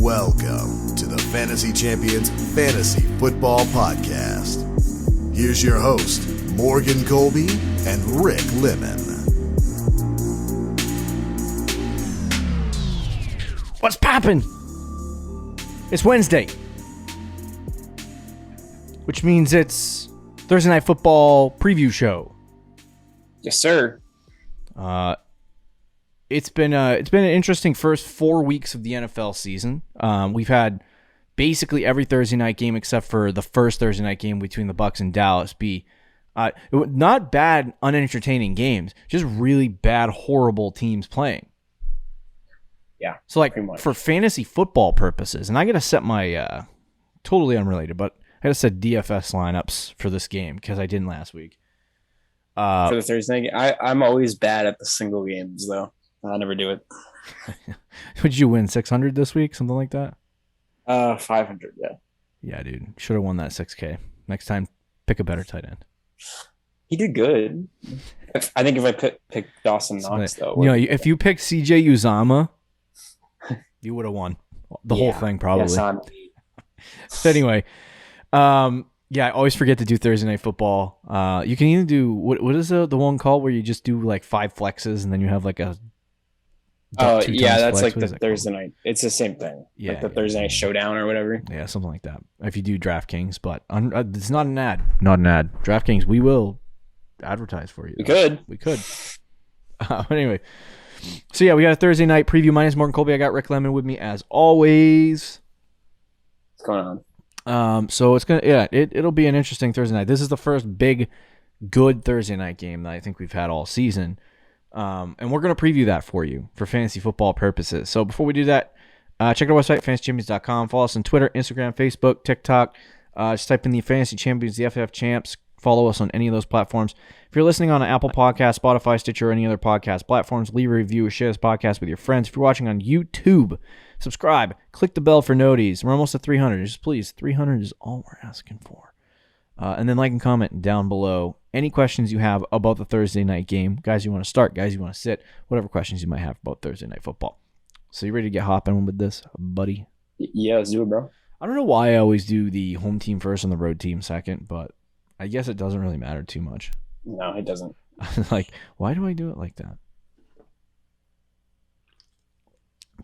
Welcome to the Fantasy Champions Fantasy Football Podcast. Here's your host, Morgan Colby and Rick Lemon. What's poppin'? It's Wednesday, which means it's Thursday Night Football preview show. Yes, sir. It's been an interesting first 4 weeks of the NFL season. We've had basically every Thursday night game except for the first Thursday night game between the Bucs and Dallas be not bad, unentertaining games, just really bad, horrible teams playing. Yeah. So like for fantasy football purposes, and I got to set my totally unrelated, but I got to set DFS lineups for this game because I didn't last week. For the Thursday game, I'm always bad at the single games though. I never do it. Would you win 600 this week? Something like that? 500, yeah. Yeah, dude. Should have won that 6K. Next time, pick a better tight end. He did good. I think if I pick Dawson Knox, though. If you picked CJ Uzama, you would have won the whole thing probably. Yes, anyway, I always forget to do Thursday Night Football. You can either do, what is the one called where you just do like 5 flexes and then you have like a that's like the Thursday night. It's the same thing. Yeah, like the Thursday night showdown or whatever. Yeah, something like that. If you do DraftKings, but it's not an ad. Not an ad. DraftKings, we will advertise for you. We could. Anyway, so yeah, we got a Thursday night preview. My name is Morgan Colby. I got Rick Lemon with me as always. What's going on? So it's it'll be an interesting Thursday night. This is the first big, good Thursday night game that I think we've had all season. And we're going to preview that for you for fantasy football purposes. So before we do that, check out our website, fantasychampions.com. Follow us on Twitter, Instagram, Facebook, TikTok. Just type in the Fantasy Champions, the FF Champs. Follow us on any of those platforms. If you're listening on an Apple Podcast, Spotify, Stitcher, or any other podcast platforms, leave a review or share this podcast with your friends. If you're watching on YouTube, subscribe. Click the bell for noties. We're almost at 300. Just please, 300 is all we're asking for. And then like and comment down below any questions you have about the Thursday night game. Guys you want to start, guys you want to sit, whatever questions you might have about Thursday night football. So you ready to get hopping with this, buddy? Yeah, let's do it, bro. I don't know why I always do the home team first and the road team second, but I guess it doesn't really matter too much. No, it doesn't. Like, why do I do it like that?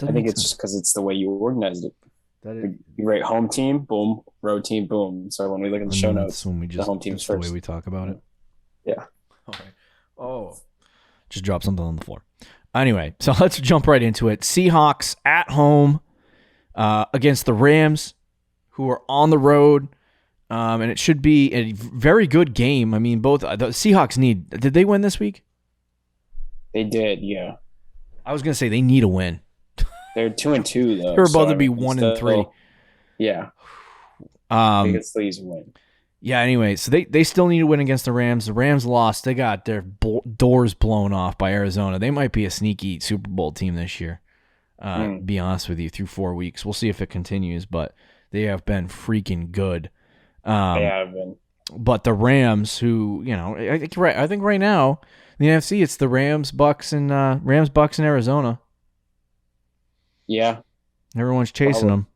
I think it's just because it's the way you organized it. You write home team, boom, road team, boom. So when we look at the show notes, when we just, the home team's first. The way we talk about it. Yeah. All right. Oh, just drop something on the floor. Anyway, so let's jump right into it. Seahawks at home against the Rams, who are on the road, and it should be a very good game. I mean, both the Seahawks did they win this week? They did, yeah. I was going to say they need a win. They're 2-2 though. They're about to be 1-3. Yeah. I think it's still use a win. Yeah. Anyway, so they still need to win against the Rams. The Rams lost. They got their doors blown off by Arizona. They might be a sneaky Super Bowl team this year. Be honest with you, through 4 weeks, we'll see if it continues. But they have been freaking good. They have been. But the Rams, who I think right now in the NFC, it's the Rams, Bucks, and Arizona. Yeah. Everyone's chasing them.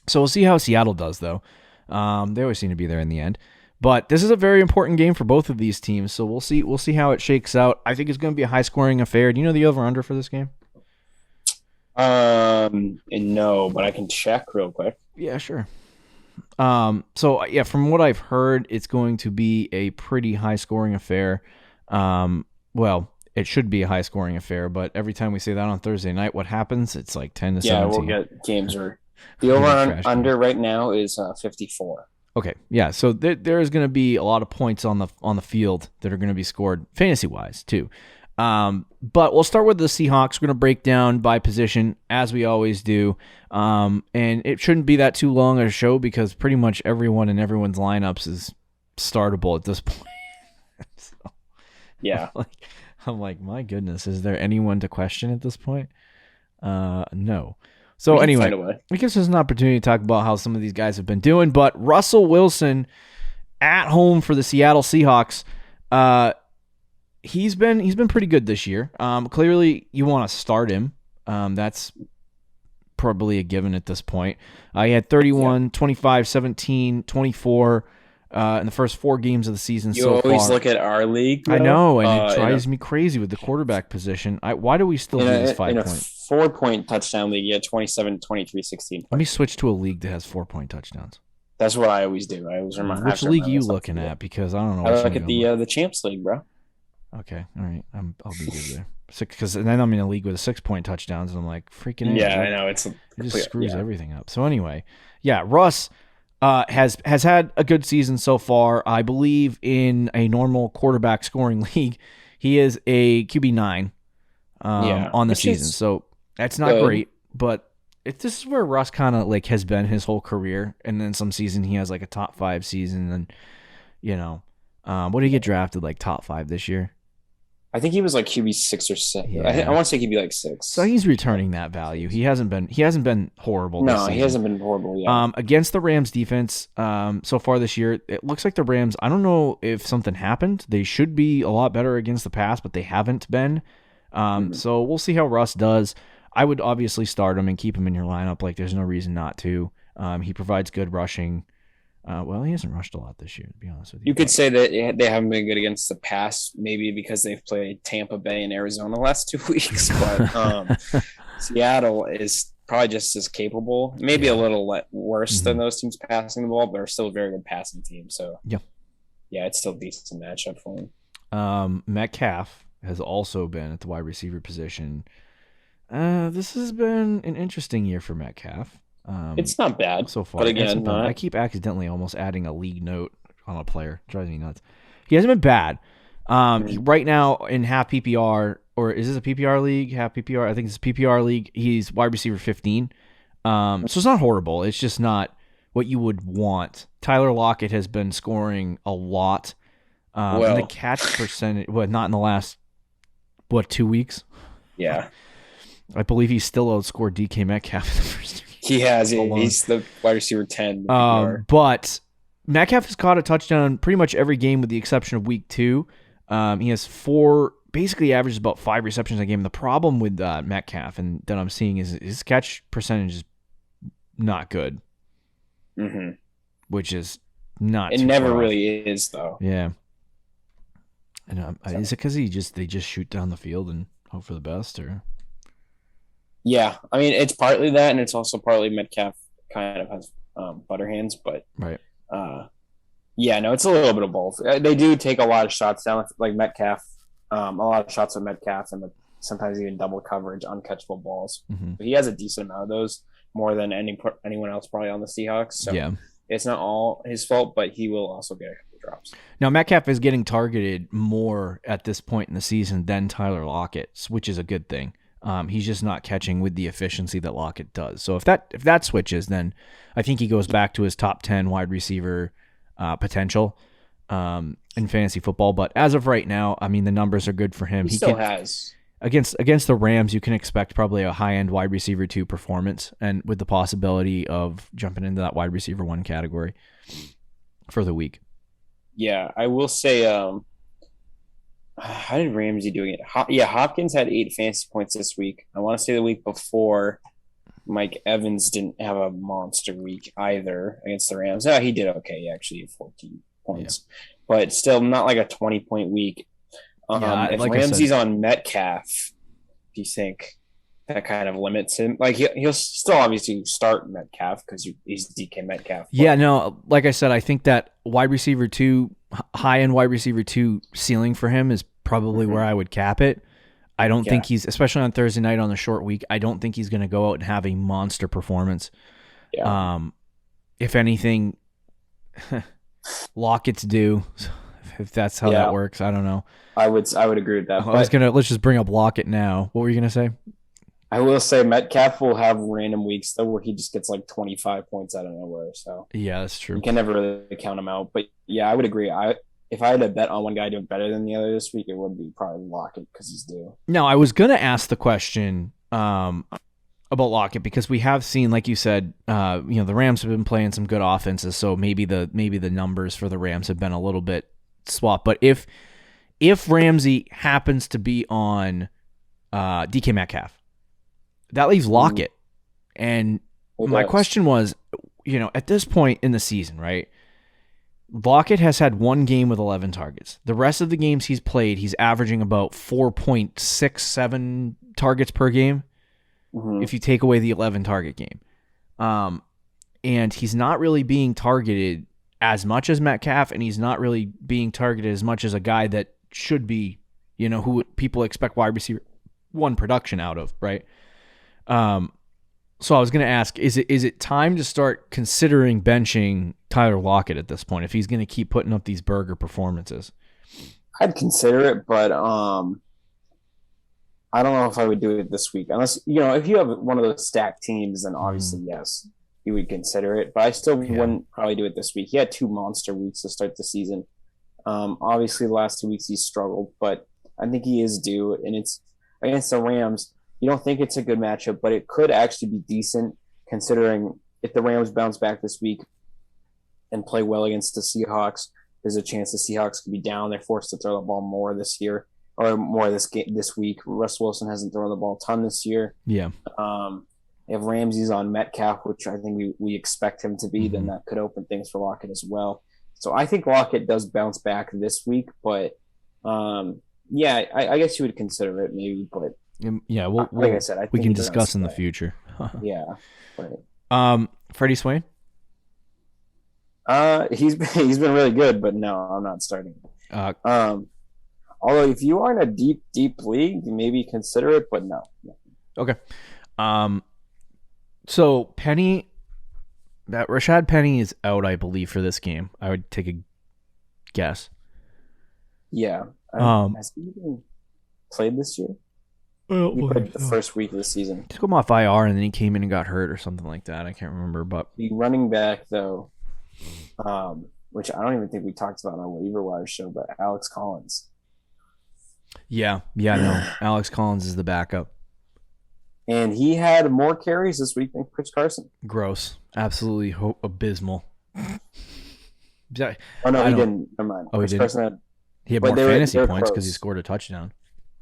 So we'll see how Seattle does, though. They always seem to be there in the end. But this is a very important game for both of these teams, so we'll see how it shakes out. I think it's going to be a high-scoring affair. Do you know the over-under for this game? No, but I can check real quick. Yeah, sure. So, yeah, from what I've heard, it's going to be a pretty high-scoring affair. Well, it should be a high-scoring affair, but every time we say that on Thursday night, what happens? It's like 10 to 17. Yeah, we'll get games where the over-under right now is 54. Okay, yeah, so there is going to be a lot of points on the field that are going to be scored fantasy-wise, too. But we'll start with the Seahawks. We're going to break down by position, as we always do, and it shouldn't be that too long a show because pretty much everyone in everyone's lineups is startable at this point. So, yeah. I'm like, my goodness, is there anyone to question at this point? No. So anyway, I guess there's an opportunity to talk about how some of these guys have been doing, but Russell Wilson at home for the Seattle Seahawks, he's been pretty good this year. Clearly, you want to start him. That's probably a given at this point. He had 31, 25, 17, 24 in the first 4 games of the season so far. You always look at our league, bro. I know, and it drives me crazy with the quarterback position. Why do we still do this 5 point? In a 4-point touchdown league, you had 27, 23, 16. Let me switch to a league that has 4-point touchdowns. That's what I always do. I always remind. Which league are you looking at? Because I don't know. I look at the Champs League, bro. Okay, all right. I'll be good there. Because then I'm in a league with 6-point touchdowns, and I'm like, freaking. Yeah, I know. It just screws everything up. So anyway, yeah, Russ has had a good season so far. I believe in a normal quarterback scoring league, he is a QB9 on the season. So that's not great, but this is where Russ kind of like has been his whole career. And then some season he has like a top 5 season, and what did he get drafted, like top 5 this year? I think he was like QB 6 or 7. Yeah. I want to say QB like 6. So he's returning that value. He hasn't been horrible. No, he hasn't been horrible yet. Against the Rams defense, so far this year, it looks like the Rams, I don't know if something happened. They should be a lot better against the pass, but they haven't been. So we'll see how Russ does. I would obviously start him and keep him in your lineup. Like, there's no reason not to. He provides good rushing. Well, he hasn't rushed a lot this year, to be honest with you. You could say that they haven't been good against the pass, maybe because they've played Tampa Bay and Arizona the last 2 weeks. But Seattle is probably just as capable, maybe a little worse than those teams passing the ball, but are still a very good passing team. So, yeah, it's still a decent matchup for him. Metcalf has also been at the wide receiver position. This has been an interesting year for Metcalf. It's not bad so far. But again, I keep accidentally almost adding a league note on a player. It drives me nuts. He hasn't been bad. Right now in half PPR, or is this a PPR league? Half PPR? I think it's a PPR league. He's wide receiver 15. So it's not horrible. It's just not what you would want. Tyler Lockett has been scoring a lot. And the catch percentage, not in the last, 2 weeks? Yeah. I believe he still outscored DK Metcalf in the first 2 games. He has. He's the wide receiver 10. But Metcalf has caught a touchdown pretty much every game with the exception of week 2. He has 4, basically averages about 5 receptions a game. The problem with Metcalf and that I'm seeing is his catch percentage is not good, which is not. It never really is, though. Yeah. And is it because they just shoot down the field and hope for the best, or? Yeah, I mean, it's partly that, and it's also partly Metcalf kind of has butter hands, but right. It's a little bit of both. They do take a lot of shots down, like Metcalf, a lot of shots with Metcalf, and sometimes even double coverage, uncatchable balls. But he has a decent amount of those, more than anyone else probably on the Seahawks. So it's not all his fault, but he will also get a couple drops. Now, Metcalf is getting targeted more at this point in the season than Tyler Lockett, which is a good thing. He's just not catching with the efficiency that Lockett does. So if that switches, then I think he goes back to his top 10 wide receiver potential in fantasy football. But as of right now, I mean, the numbers are good for him. He still has. Against the Rams, you can expect probably a high-end wide receiver 2 performance, and with the possibility of jumping into that wide receiver 1 category for the week. Yeah, I will say how did Ramsey doing it? Hopkins had 8 fantasy points this week. I want to say the week before, Mike Evans didn't have a monster week either against the Rams. Yeah, he did okay, actually, 14 points. Yeah. But still not like a 20-point week. If like Ramsey's on Metcalf, do you think that kind of limits him? Like, he'll still obviously start Metcalf because he's DK Metcalf. Yeah, no, like I said, I think that wide receiver 2, high-end wide receiver 2 ceiling for him is probably where I would cap it. I don't think he's, especially on Thursday night on the short week, I don't think he's going to go out and have a monster performance. Yeah. If anything, Lockett's due. If that's how that works, I don't know. I would agree with that. Let's just bring up Lockett now. What were you going to say? I will say Metcalf will have random weeks though where he just gets like 25 points out of nowhere. So yeah, that's true. You can never really count him out. But yeah, I would agree. If I had to bet on one guy doing better than the other this week, it would be probably Lockett because he's due. Now, I was going to ask the question about Lockett because we have seen, like you said, the Rams have been playing some good offenses, so maybe the numbers for the Rams have been a little bit swapped. But if Ramsey happens to be on DK Metcalf, that leaves Lockett. And my question was, at this point in the season, right? Lockett has had one game with 11 targets. The rest of the games he's played, he's averaging about 4.67 targets per game if you take away the 11 target game. And he's not really being targeted as much as Metcalf, and he's not really being targeted as much as a guy that should be, who people expect wide receiver one production out of, right? So I was going to ask, is it time to start considering benching Tyler Lockett at this point if he's going to keep putting up these burger performances? I'd consider it, but I don't know if I would do it this week. Unless, if you have one of those stacked teams, then obviously, yes, you would consider it. But I still wouldn't probably do it this week. He had 2 monster weeks to start the season. Obviously, the last 2 weeks he struggled, but I think he is due, and it's against the Rams. You don't think it's a good matchup, but it could actually be decent considering if the Rams bounce back this week and play well against the Seahawks, there's a chance the Seahawks could be down. They're forced to throw the ball more this year or more this week. Russell Wilson hasn't thrown the ball a ton this year. Yeah. If Ramsey's on Metcalf, which I think we expect him to be, then that could open things for Lockett as well. So I think Lockett does bounce back this week, but I guess you would consider it maybe, but yeah, like I said, we can discuss in the future. Yeah. Right. Freddie Swain? He's been really good, but no, I'm not starting. Although if you are in a deep league, maybe consider it, but no. Okay. So Rashad Penny is out, I believe, for this game. I would take a guess. Yeah. Has he even played this year? He played the first week of the season. He took him off IR and then he came in and got hurt or something like that. I can't remember, but the running back though, which I don't even think we talked about on our waiver wire show, but Alex Collins. Yeah, no. Alex Collins is the backup. And he had more carries this week than Chris Carson. Gross. Absolutely abysmal. Oh no, he didn't. Never mind. Oh, Chris Carson he had more fantasy points because he scored a touchdown.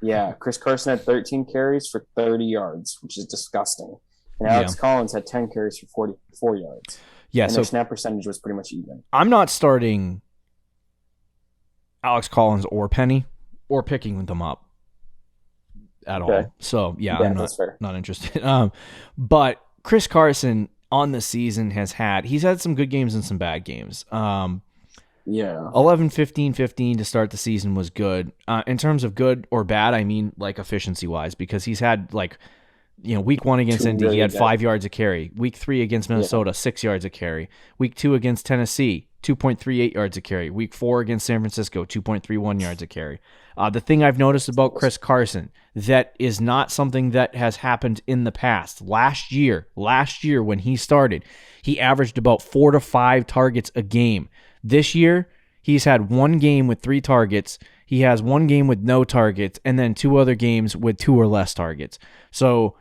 Yeah, Chris Carson had 13 carries for 30 yards, which is disgusting. And Alex Collins had 10 carries for 44 yards. Yeah, and so their snap percentage was pretty much even. I'm not starting Alex Collins or Penny or picking them up at all. So, I'm not interested. But Chris Carson on the season he's had some good games and some bad games. 11, 15, 15 to start the season was good. In terms of good or bad, I mean like efficiency-wise, because he's had week 1 against Indy, he had 5 yards a carry. Week 3 against Minnesota, 6 yards a carry. Week 2 against Tennessee, 2.38 yards a carry. Week 4 against San Francisco, 2.31 yards a carry. The thing I've noticed about Chris Carson that is not something that has happened in the past. Last year when he started, he averaged about 4 to 5 targets a game. This year, he's had 1 game with 3 targets. He has 1 game with no targets, and then 2 other games with 2 or less targets. So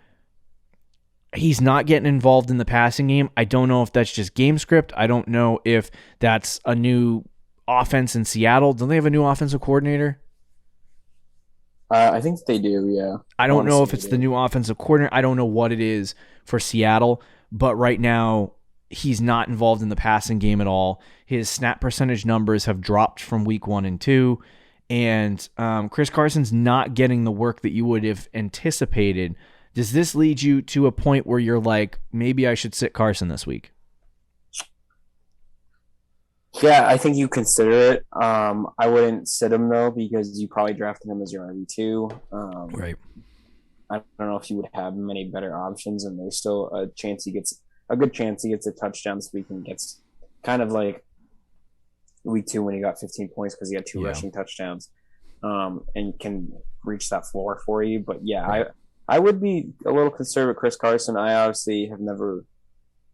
he's not getting involved in the passing game. I don't know if that's just game script. I don't know if that's a new offense in Seattle. Don't they have a new offensive coordinator? I think they do, yeah. I don't know if it's the new offensive coordinator. I don't know what it is for Seattle, but right now he's not involved in the passing game at all. His snap percentage numbers have dropped from week 1 and 2, and Chris Carson's not getting the work that you would have anticipated. Does this lead you to a point where you're like, maybe I should sit Carson this week? Yeah, I think you consider it. I wouldn't sit him though because you probably drafted him as your RB2. Right. I don't know if you would have many better options, and there's still a good chance he gets a touchdown this week and gets kind of like week 2 when he got 15 points because he had 2 rushing touchdowns, and can reach that floor for you. But I would be a little concerned with Chris Carson. I obviously have never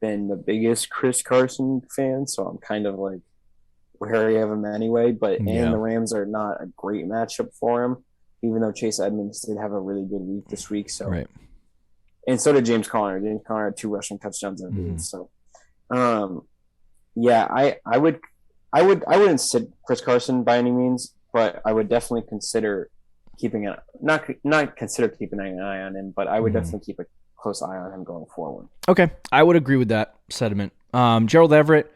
been the biggest Chris Carson fan, so I'm kind of like wary of him anyway. But and the Rams are not a great matchup for him, even though Chase Edmonds did have a really good week this week. So, and so did James Conner. James Conner had 2 rushing touchdowns in the game. So, I wouldn't sit Chris Carson by any means, but I would definitely consider keeping not consider keeping an eye on him, but I would definitely close eye on him going forward. Okay, I would agree with that sentiment. Gerald Everett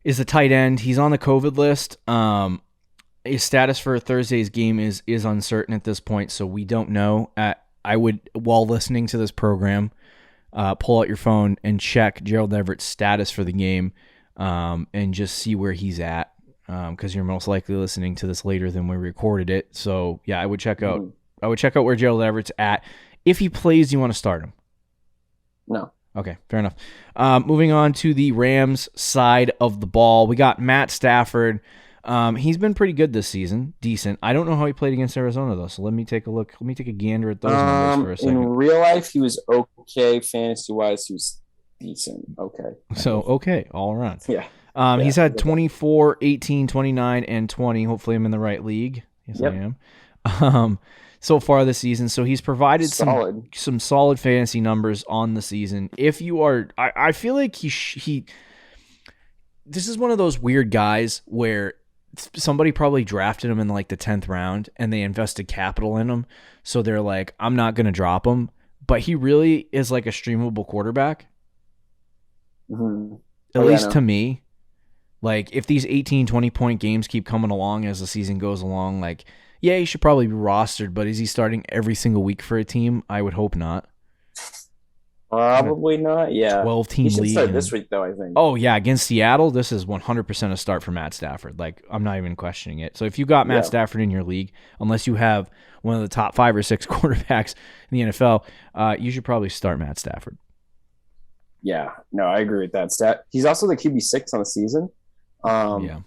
is the tight end. He's on the COVID list. His status for Thursday's game is uncertain at this point, so we don't know. I would, while listening to this program, pull out your phone and check Gerald Everett's status for the game, and just see where he's at, because you're most likely listening to this later than we recorded it. So yeah, I would check out. I would check out where Gerald Everett's at. If he plays, you want to start him? No. Okay, fair enough. Moving on to the Rams side of the ball, we got Matt Stafford. He's been pretty good this season, decent. I don't know how he played against Arizona though, so let me take a look. Let me take a gander at those numbers for a second. In real life, he was okay. Fantasy wise, he was decent. Okay. So okay, all around. Yeah. He's had 24, 18, 29, and 20. Hopefully, I'm in the right league. Yes, Yep. I am. So far this season, so he's provided Solid. some solid fantasy numbers on the season. If you are, I feel like he. This is one of those weird guys where somebody probably drafted him in like the 10th round and they invested capital in him, so they're like, I'm not going to drop him, but he really is like a streamable quarterback. Mm-hmm. At least to me. Like, if these 18, 20-point games keep coming along as the season goes along, like, yeah, he should probably be rostered, but is he starting every single week for a team? I would hope not. Probably not, yeah. 12-team He should league. start this week, though, I think. Oh, yeah, against Seattle, this is 100% a start for Matt Stafford. Like, I'm not even questioning it. So if you got Matt Stafford in your league, unless you have one of the top 5 or 6 quarterbacks in the NFL, you should probably start Matt Stafford. Yeah, no, I agree with that stat. He's also the QB6 on the season. Yeah.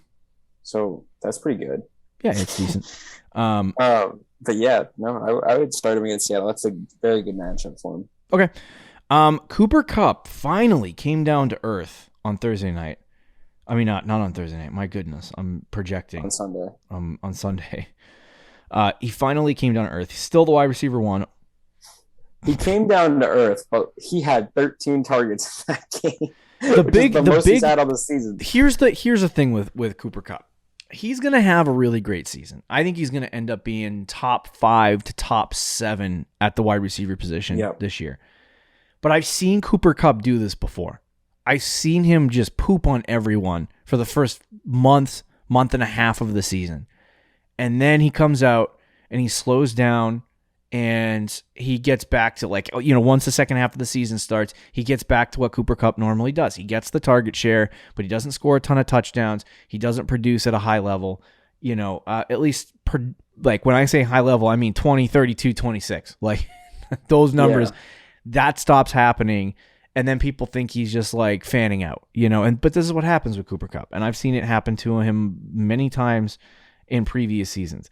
So that's pretty good. Yeah, it's decent. But yeah, no, I would start him against Seattle. That's a very good matchup for him. Okay. Cooper Kupp finally came down to earth on Thursday night. I mean, not on Thursday night. My goodness, I'm projecting. On Sunday. On Sunday. He finally came down to earth. He's still the wide receiver 1. He came down to earth, but he had 13 targets in that game. The most big he's had on the season. Here's the thing with Cooper Kupp. He's going to have a really great season. I think he's going to end up being top 5 to top 7 at the wide receiver position this year. But I've seen Cooper Kupp do this before. I've seen him just poop on everyone for the first month and a half of the season. And then he comes out and he slows down and he gets back to, like, you know, once the second half of the season starts, he gets back to what Cooper Kupp normally does. He gets the target share, but he doesn't score a ton of touchdowns. He doesn't produce at a high level. You know, at least, like, when I say high level, I mean 20, 32, 26. Like, those numbers, that stops happening. And then people think he's just like fanning out, you know, but this is what happens with Cooper Kupp. And I've seen it happen to him many times in previous seasons.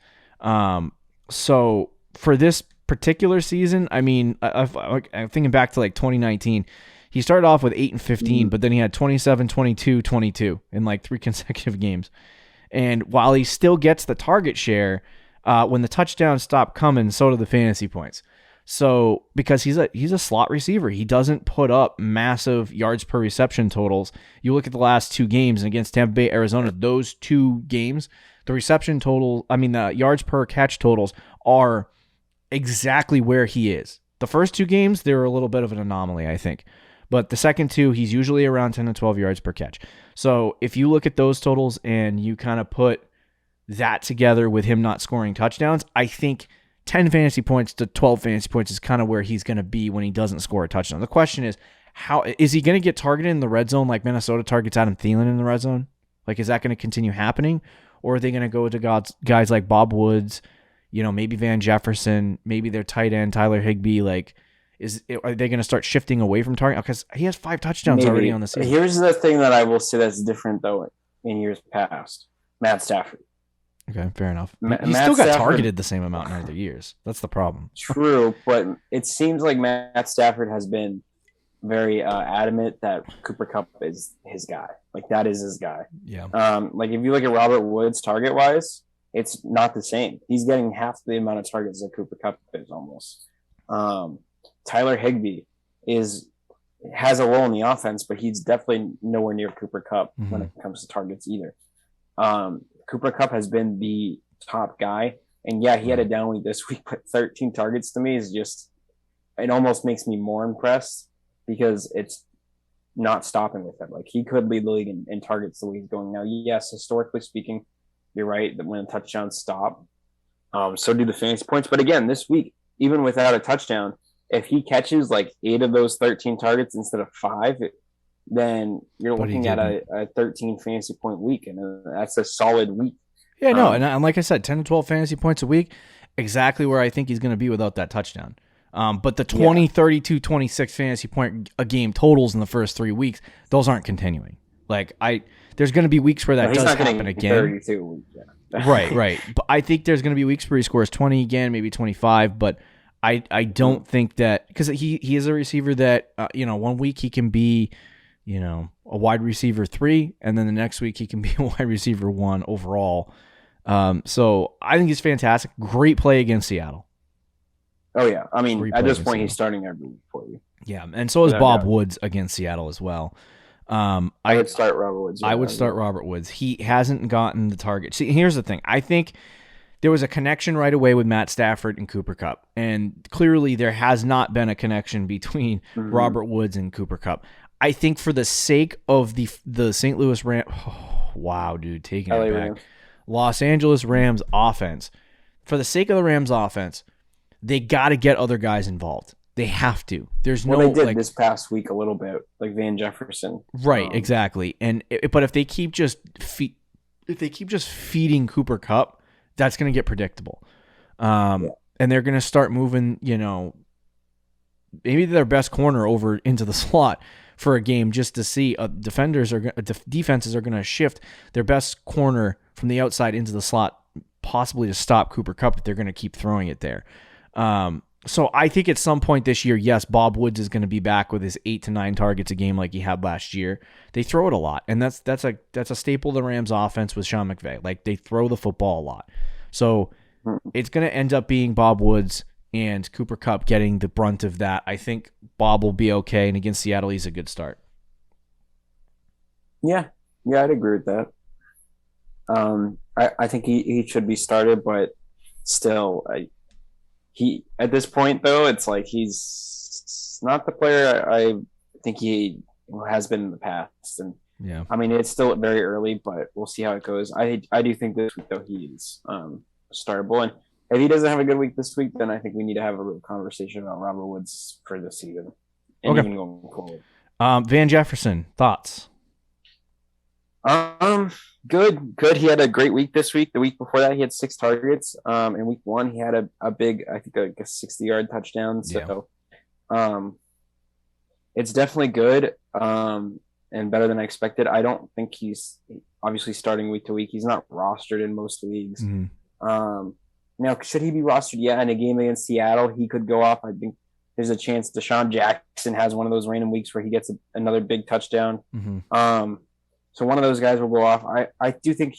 So for this particular season, I mean, I'm thinking back to like 2019, he started off with 8 and 15, but then he had 27, 22, 22 in like 3 consecutive games. And while he still gets the target share, when the touchdowns stop coming, so do the fantasy points. So because he's a slot receiver, he doesn't put up massive yards per reception totals. You look at the last 2 games, and against Tampa Bay, Arizona, those 2 games, the reception total, the yards per catch totals are exactly where he is. The first 2 games, they were a little bit of an anomaly, I think. But the second 2, he's usually around 10 to 12 yards per catch. So if you look at those totals and you kind of put that together with him not scoring touchdowns, I think 10 fantasy points to 12 fantasy points is kind of where he's going to be when he doesn't score a touchdown. The question is, how is he going to get targeted in the red zone like Minnesota targets Adam Thielen in the red zone? Like, is that going to continue happening? Or are they going to go to guys like Bob Woods, you know, maybe Van Jefferson, maybe their tight end, Tyler Higbee? Like, are they going to start shifting away from target? Because he has 5 touchdowns already on the season. Here's the thing that I will say that's different, though, in years past. Matt Stafford. Okay, fair enough. He still got targeted the same amount in other years. That's the problem. True, but it seems like Matt Stafford has been very adamant that Cooper Kupp is his guy. Like, that is his guy. Yeah. Like, if you look at Robert Woods target-wise, it's not the same. He's getting half the amount of targets that Cooper Kupp is almost. Tyler Higbee has a role in the offense, but he's definitely nowhere near Cooper Kupp when it comes to targets either. Cooper Kupp has been the top guy, and yeah, he had a down week this week, but 13 targets to me is just it almost makes me more impressed because it's not stopping with him. Like he could lead the league in targets the way he's going now. Yes, historically speaking, you're right that when touchdowns stop, so do the fantasy points. But again, this week, even without a touchdown, if he catches like 8 of those 13 targets instead of 5, then you're looking at a 13 fantasy point week, and that's a solid week. Yeah, no, and like I said, 10 to 12 fantasy points a week, exactly where I think he's going to be without that touchdown. But the 20, 32, 26 fantasy point a game totals in the first 3 weeks, those aren't continuing. Like there's going to be weeks where that does happen again. 32 weeks, yeah. Right. But I think there's going to be weeks where he scores 20 again, maybe 25. But I don't think that, because he is a receiver that 1 week he can be a wide receiver 3, and then the next week he can be a wide receiver 1 overall. So I think he's fantastic. Great play against Seattle. Oh yeah, I mean at this point he's starting every week for you. Yeah, and so is Bob Woods against Seattle as well. I would start Robert Woods. I would start Robert Woods. He hasn't gotten the target. See, here's the thing. I think there was a connection right away with Matt Stafford and Cooper Kupp, and clearly there has not been a connection between Robert Woods and Cooper Kupp. I think for the sake of the St. Louis Rams, taking it back. Los Angeles Rams offense. For the sake of the Rams offense, they got to get other guys involved. They have to. There's they did this past week a little bit, like Van Jefferson. Right, exactly. But if they keep just feeding Cooper Kupp, that's going to get predictable. And they're going to start moving, maybe their best corner over into the slot for a game just to see. Defenses are going to shift their best corner from the outside into the slot, possibly to stop Cooper Kupp, but they're going to keep throwing it there. So I think at some point this year, yes, Bob Woods is going to be back with his 8 to 9 targets a game like he had last year. They throw it a lot, and that's a staple of the Rams offense with Sean McVay. Like, they throw the football a lot. So it's going to end up being Bob Woods and Cooper Kupp getting the brunt of that. I think Bob will be okay, and against Seattle, he's a good start. Yeah, I'd agree with that. I think he should be started, but still, he at this point though, it's like he's not the player I think he has been in the past. And yeah, I mean it's still very early, but we'll see how it goes. I do think this week though he is startable, and if he doesn't have a good week this week, then I think we need to have a real conversation about Robert Woods for this season and even going forward. Van Jefferson, thoughts? Good. He had a great week this week. The week before that, he had 6 targets. In week 1, he had a big, I think, a 60-yard touchdown. So, it's definitely good and better than I expected. I don't think he's obviously starting week to week. He's not rostered in most leagues. Now, should he be rostered? Yeah, in a game against Seattle, he could go off. I think there's a chance Deshaun Jackson has one of those random weeks where he gets another big touchdown. So one of those guys will go off. I do think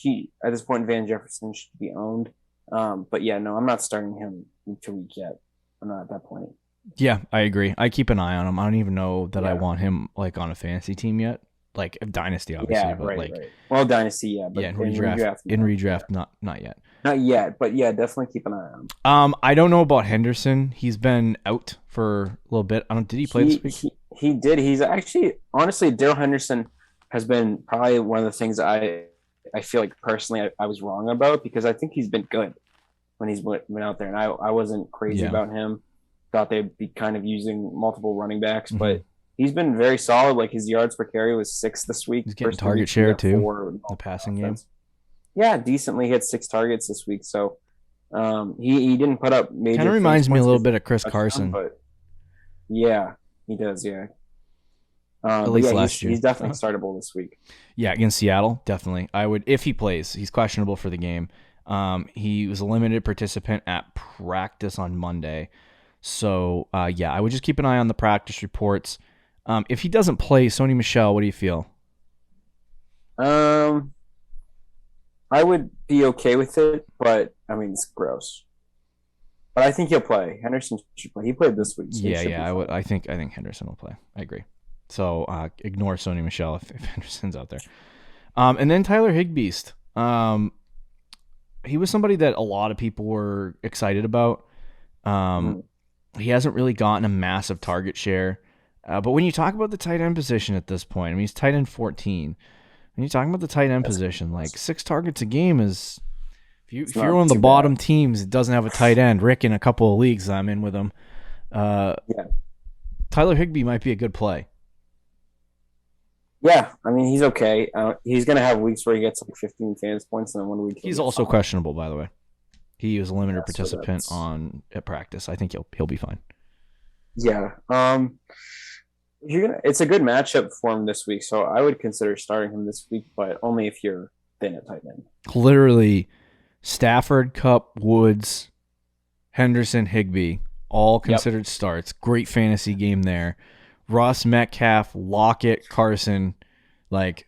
at this point, Van Jefferson should be owned. But yeah, no, I'm not starting him week to week yet. I'm not at that point. Yeah, I agree. I keep an eye on him. I don't even know that I want him like on a fantasy team yet. Like Dynasty, obviously. Yeah, but right. Well, Dynasty, yeah. But in redraft, not yet. Not yet, but yeah, definitely keep an eye on him. I don't know about Henderson. He's been out for a little bit. Did he play this week? He did. He's actually, honestly, Darrell Henderson has been probably one of the things I feel like personally I was wrong about, because I think he's been good when he's been out there, and I wasn't crazy about him. Thought they'd be kind of using multiple running backs, but he's been very solid. Like his yards per carry was 6 this week. He's getting target share too. The passing game. Yeah, decently. He had 6 targets this week, so he didn't put up major. Kind of reminds me a little bit of Chris Carson. But yeah, he does. Yeah. At least last year. He's definitely startable this week. Yeah, against Seattle, definitely. I would, if he plays. He's questionable for the game. He was a limited participant at practice on Monday. So, I would just keep an eye on the practice reports. If he doesn't play, Sony Michel, what do you feel? I would be okay with it, but, I mean, it's gross. But I think he'll play. Henderson should play. He played this week. So I think Henderson will play. I agree. So ignore Sony Michel if Henderson's out there. And then Tyler Higbeast. He was somebody that a lot of people were excited about. He hasn't really gotten a massive target share. But when you talk about the tight end position at this point, I mean, he's tight end 14. When you're talking about the tight end position, like 6 targets a game is, if you're one of the bottom teams that doesn't have a tight end, Rick in a couple of leagues I'm in with him, Tyler Higbee might be a good play. Yeah, I mean, he's okay. He's going to have weeks where he gets like 15 fantasy points, and then 1 week he's also questionable, by the way. He was a limited participant at practice. I think he'll be fine. Yeah. It's a good matchup for him this week, so I would consider starting him this week, but only if you're thin at tight end. Literally, Stafford, Kupp, Woods, Henderson, Higbee, all considered starts. Great fantasy game there. Russ, Metcalf, Lockett, Carson, like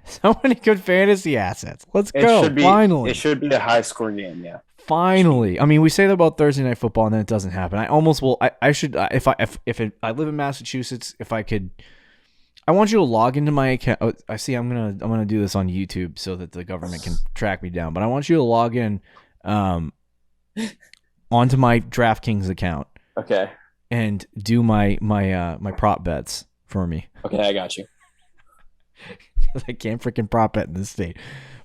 so many good fantasy assets. Let's go. Finally. It should be a high-score game, yeah. Finally. I mean, we say that about Thursday Night Football, and then it doesn't happen. I almost will. I should. If I live in Massachusetts, if I could, I want you to log into my account. Oh, I see. I'm gonna do this on YouTube so that the government can track me down. But I want you to log in, onto my DraftKings account. Okay. And do my prop bets for me. Okay, I got you. I can't freaking prop bet in this state,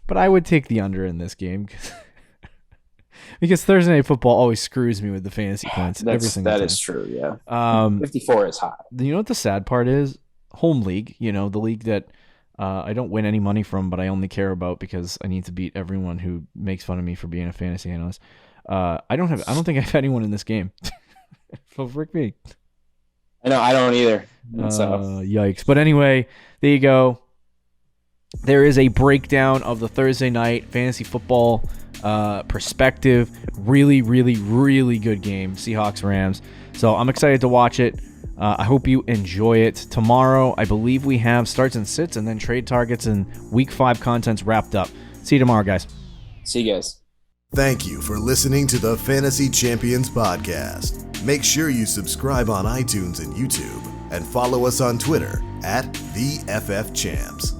but I would take the under in this game because Thursday Night Football always screws me with the fantasy points every single time. That is true, yeah. 54 is high. You know what the sad part is? Home league, the league that I don't win any money from, but I only care about because I need to beat everyone who makes fun of me for being a fantasy analyst. I don't think I have anyone in this game. So frick me. I know, I don't either. Yikes. But anyway, there you go. There is a breakdown of the Thursday night fantasy football perspective. Really, really, really good game. Seahawks Rams. So I'm excited to watch it. I hope you enjoy it. Tomorrow, I believe we have starts and sits and then trade targets and week 5 contents wrapped up. See you tomorrow, guys. See you guys. Thank you for listening to the Fantasy Champions Podcast. Make sure you subscribe on iTunes and YouTube and follow us on Twitter @TheFFChamps.